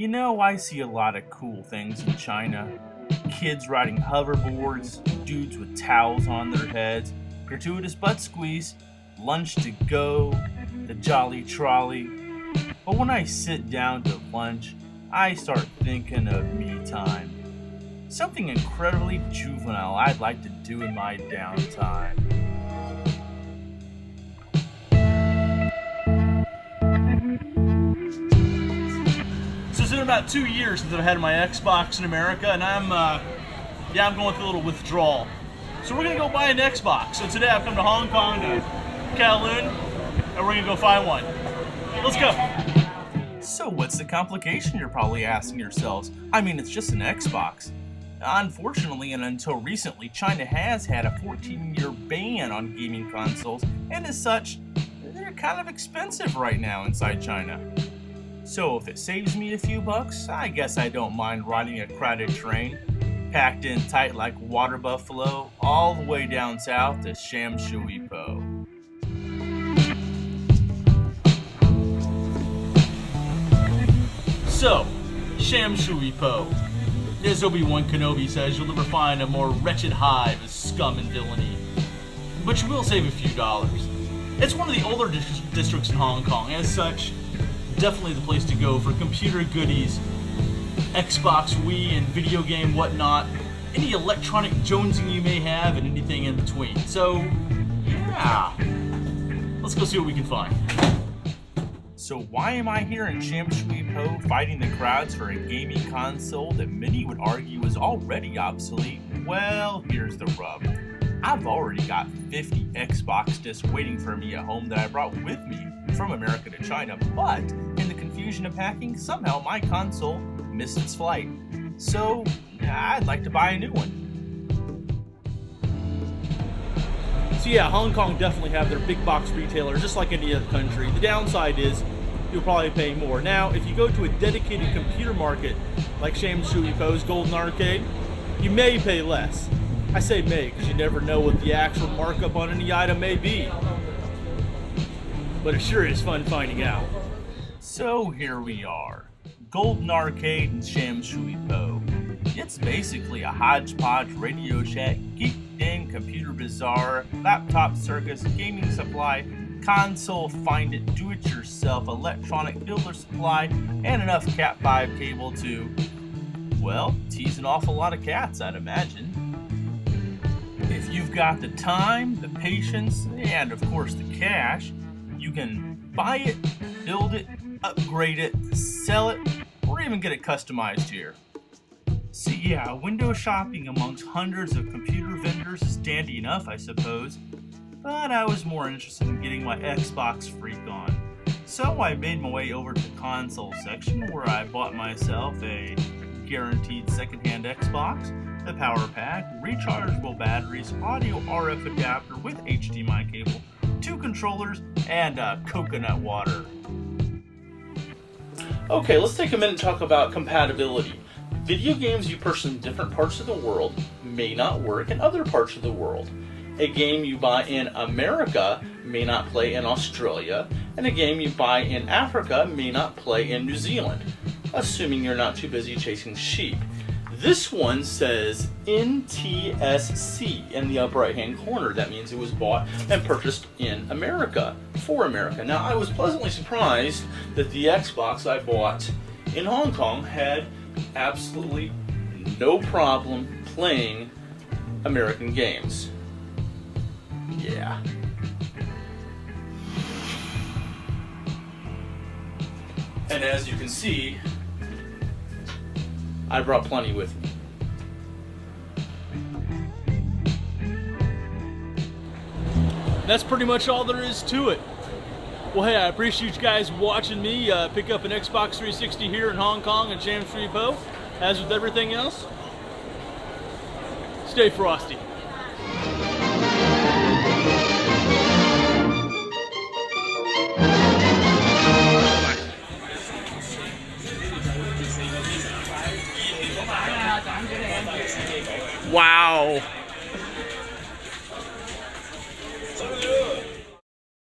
You know, I see a lot of cool things in China. Kids riding hoverboards, dudes with towels on their heads, gratuitous butt squeeze, lunch to go, the jolly trolley. But when I sit down to lunch, I start thinking of me time. Something incredibly juvenile I'd like to do in my downtime. So it's been about 2 years since I've had my Xbox in America, and I'm going through a little withdrawal. So we're gonna go buy an Xbox. So today I've come to Hong Kong to Kowloon, and we're gonna go find one. Let's go. So what's the complication, you're probably asking yourselves? I mean, it's just an Xbox. Unfortunately, and until recently, China has had a 14-year ban on gaming consoles, and as such, they're kind of expensive right now inside China. So if it saves me a few bucks, I guess I don't mind riding a crowded train, packed in tight like water buffalo, all the way down south to Shamshui-Po. So, Shamshui-Po. As Obi-Wan Kenobi says, you'll never find a more wretched hive of scum and villainy. But you will save a few dollars. It's one of the older districts in Hong Kong. As such, definitely the place to go for computer goodies, Xbox, Wii, and video game whatnot, any electronic jonesing you may have, and anything in between. So, yeah. Let's go see what we can find. So why am I here in Shamshui-Po fighting the crowds for a gaming console that many would argue is already obsolete? Well, here's the rub. I've already got 50 Xbox discs waiting for me at home that I brought with me from America to China, but in the confusion of packing, somehow my console missed its flight. So, I'd like to buy a new one. So yeah, Hong Kong definitely have their big box retailers just like any other country. The downside is you'll probably pay more. Now, if you go to a dedicated computer market like Shamshui-Po's Golden Arcade, you may pay less. I say may because you never know what the actual markup on any item may be. But it sure is fun finding out. So here we are. Golden Arcade in Shamshui-Po. It's basically a hodgepodge Radio Shack, Geek Den, Computer Bazaar, Laptop Circus, Gaming Supply, Console Find It, Do-It-Yourself, Electronic Builder Supply, and enough Cat 5 cable to, well, tease an awful lot of cats, I'd imagine. If you've got the time, the patience, and of course the cash, you can buy it, build it, upgrade it, sell it, or even get it customized here. So yeah, window shopping amongst hundreds of computer vendors is dandy enough, I suppose, but I was more interested in getting my Xbox freak on. So I made my way over to the console section where I bought myself a guaranteed secondhand Xbox, the power pack, rechargeable batteries, audio RF adapter with HDMI cable, 2 controllers, and coconut water. Okay, let's take a minute and talk about compatibility. Video games you purchase in different parts of the world may not work in other parts of the world. A game you buy in America may not play in Australia, and a game you buy in Africa may not play in New Zealand, assuming you're not too busy chasing sheep. This one says NTSC in the upper right hand corner. That means it was bought and purchased in America, for America. Now, I was pleasantly surprised that the Xbox I bought in Hong Kong had absolutely no problem playing American games. Yeah. And as you can see, I brought plenty with me. That's pretty much all there is to it. Well, hey, I appreciate you guys watching me pick up an Xbox 360 here in Hong Kong and Shamshui-Po. As with everything else, stay frosty.